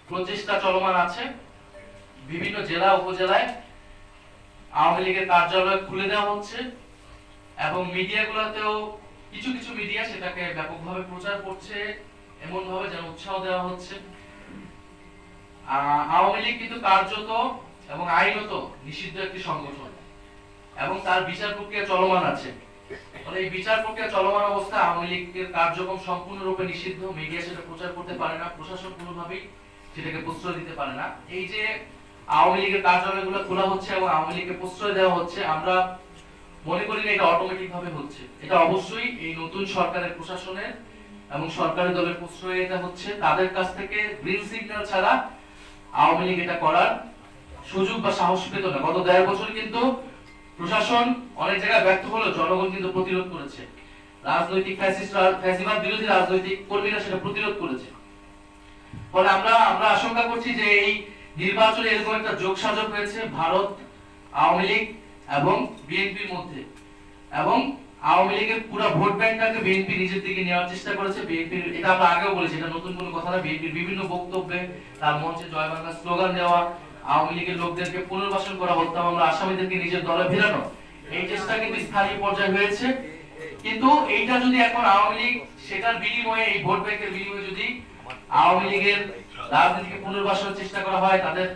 প্রচেষ্টা চলমান আছে। বিভিন্ন জেলা উপজেলায় আওয়ামী লীগের কার্যালয় খুলে দেওয়া হচ্ছে এবং মিডিয়াগুলোতেও কিছু কিছু মিডিয়া সেটাকে ব্যাপকভাবে প্রচার করছে, এমন ভাবে যেন উৎসাহ দেওয়া হচ্ছে। আওয়ামী লীগ কিন্তু কার্যত এবং আইনত নিষিদ্ধ একটি সংগঠন এবং তার বিচার প্রক্রিয়া চলমান আছে। এই বিচার প্রক্রিয়া চলমান অবস্থায় আওয়ামী লীগের কার্যক্রম সম্পূর্ণরূপে নিষিদ্ধ। মিডিয়া সেটা প্রচার করতে পারে না, প্রশাসন কোনোভাবেই সেটাকে প্রশ্রয় দিতে পারে না। এই যে আওয়ামী লীগের কার্যালয়গুলো খোলা হচ্ছে এবং আওয়ামী লীগকে প্রশ্রয় দেওয়া হচ্ছে, আমরা মনে করি না এটা অটোমেটিক ভাবে হচ্ছে। এটা অবশ্যই এই নতুন সরকারের প্রশাসনের এবং সরকারি দলের প্রশ্রয়ে এটা হচ্ছে। তাদের কাছ থেকে গ্রিন সিগন্যাল ছাড়া আওয়ামী লীগ এটা করার সুযোগ বা সাহস পেত না। গত ১.৫ বছর কিন্তু প্রশাসন অনেক জায়গায় ব্যর্থ হলেও জনগণ কিন্তু প্রতিরোধ করেছে। রাজনৈতিক ফ্যাসিবাদ বিরোধী রাজনৈতিক কর্মীরা সেটা প্রতিরোধ করেছে। ফলে আমরা আশঙ্কা করছি যে এই নির্বাচনে এরকম একটা যোগসাজশ হয়েছে ভারত, আওয়ামী লীগ এবং বিএনপির মধ্যে, এবং আওয়ামী লীগের পুরো ভোট ব্যাংকটাকে বিএনপি নিজের দিকে নেওয়ার চেষ্টা করেছে। বিএনপির, এটা আমরা আগেও বলেছি, এটা নতুন কোনো কথা না, বিএনপির বিভিন্ন বক্তব্যে তার মঞ্চে জয় বাংলা স্লোগান দেওয়া, আওয়ামী লীগের লোকদেরকে পুনর্বাসন করা, হত্যা মামলা আসামিদেরকে নিজের দলে ফেরানো, এই চেষ্টা কিন্তু স্থানীয় পর্যায়ে হয়েছে। কিন্তু এইটা যদি এখন আওয়ামী লীগ সেটার বিনিময়ে, এই ভোট ব্যাংকের বিনিময়ে যদি আওয়ামী লীগের রাজনীতিকে পুনর্বাসনের চেষ্টা করা হয়, তাদের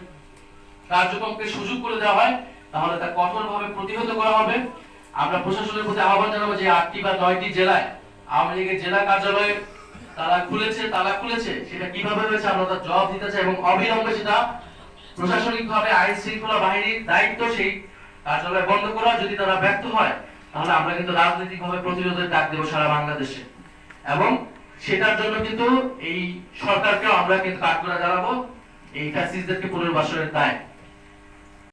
কার্যক্রমকে সুযোগ করে দেওয়া হয়, তাহলে তা কঠোরভাবে প্রতিহত করা হবে। আমরা প্রশাসনের প্রতি আহ্বান জানাবো যে ৮টি বা ৯টি জেলায় আওয়ামী লীগের জেলা কার্যালয়ে তালা খুলেছে, সেটা কিভাবে হয়েছে আমরা তার জবাব দিতে চাই এবং অবিলম্বে সেটা প্রশাসনিকভাবে আইন শৃঙ্খলা বাহিনীর দায়িত্ব সেই কার্যালয় বন্ধ করা। যদি তারা ব্যর্থ হয় তাহলে আমরা কিন্তু রাজনৈতিকভাবে প্রতিরোধের ডাক দেবো সারা বাংলাদেশে, এবং সেটার জন্য কিন্তু এই সরকারকেও আমরা কিন্তু কাঠগড়া জানাবো এই ফ্যাসিস্টদেরকে পুনর্বাসনের দায়।